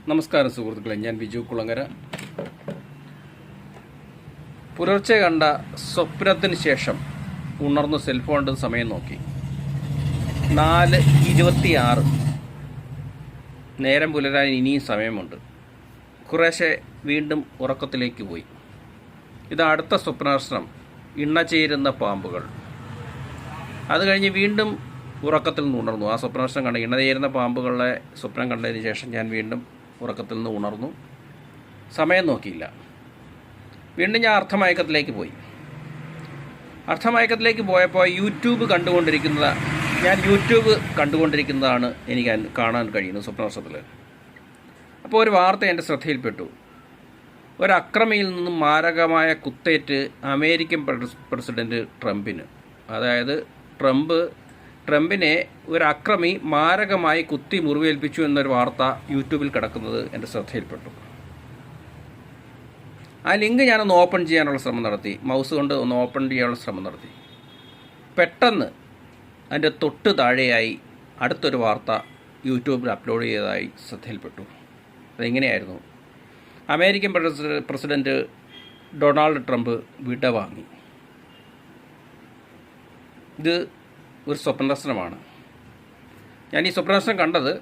നമസ്കാരം സുഹൃത്തുക്കളെ, ഞാൻ ബിജു കുളങ്ങര. പുലർച്ചെ കണ്ട സ്വപ്നത്തിന് ശേഷം ഉണർന്ന് സെൽഫോണിൻ്റെ സമയം നോക്കി. 4:26. നേരം പുലരാൻ ഇനിയും സമയമുണ്ട്. കുറേശ്ശെ വീണ്ടും ഉറക്കത്തിലേക്ക് പോയി. ഇത് അടുത്ത സ്വപ്നാശ്രം, ഇണചേരുന്ന പാമ്പുകൾ. അത് കഴിഞ്ഞ് വീണ്ടും ഉറക്കത്തിൽ നിന്ന് ഉണർന്നു. ആ സ്വപ്നാശ്രം കണ്ട ഇണചേരുന്ന പാമ്പുകളെ സ്വപ്നം കണ്ടതിന് ശേഷം ഞാൻ വീണ്ടും ഉറക്കത്തിൽ നിന്ന് ഉണർന്നു. സമയം നോക്കിയില്ല. വീണ്ടും ഞാൻ അർദ്ധമയക്കത്തിലേക്ക് പോയി. അർദ്ധമയക്കത്തിലേക്ക് പോയപ്പോൾ യൂട്യൂബ് കണ്ടുകൊണ്ടിരിക്കുന്നതാണ് എനിക്ക് കാണാൻ കഴിയുന്നത് സ്വപ്നാവസ്ഥത്തിൽ. അപ്പോൾ ഒരു വാർത്ത എൻ്റെ ശ്രദ്ധയിൽപ്പെട്ടു. ഒരു അക്രമിയിൽ നിന്നും മാരകമായ കുത്തേറ്റ് അമേരിക്കൻ പ്രസിഡന്റ് ട്രംപിന്. അതായത് ട്രംപിനെ ഒരു അക്രമി മാരകമായി കുത്തി മുറിവേൽപ്പിച്ചു എന്നൊരു വാർത്ത യൂട്യൂബിൽ കിടക്കുന്നത് എൻ്റെ ശ്രദ്ധയിൽപ്പെട്ടു. ആ ലിങ്ക് ഞാനൊന്ന് ഓപ്പൺ ചെയ്യാനുള്ള ശ്രമം നടത്തി. മൗസ് കൊണ്ട് ഒന്ന് ഓപ്പൺ ചെയ്യാനുള്ള ശ്രമം നടത്തി. പെട്ടെന്ന് അതിൻ്റെ തൊട്ട് താഴെയായി അടുത്തൊരു വാർത്ത യൂട്യൂബിൽ അപ്ലോഡ് ചെയ്തതായി ശ്രദ്ധയിൽപ്പെട്ടു. അതെങ്ങനെയായിരുന്നു? അമേരിക്കൻ പ്രസിഡന്റ് ഡൊണാൾഡ് ട്രംപ് വിട വാങ്ങി. ഇത് ഒരു സ്വപ്നദർശനമാണ്. ഞാൻ ഈ സ്വപ്നദർശനം കണ്ടത്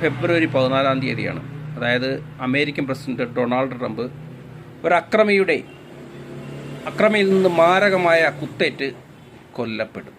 ഫെബ്രുവരി 14 അതായത് അമേരിക്കൻ പ്രസിഡന്റ് ഡൊണാൾഡ് ട്രംപ് ഒരു അക്രമിയിൽ നിന്ന് മാരകമായ കുത്തേറ്റ് കൊല്ലപ്പെടും.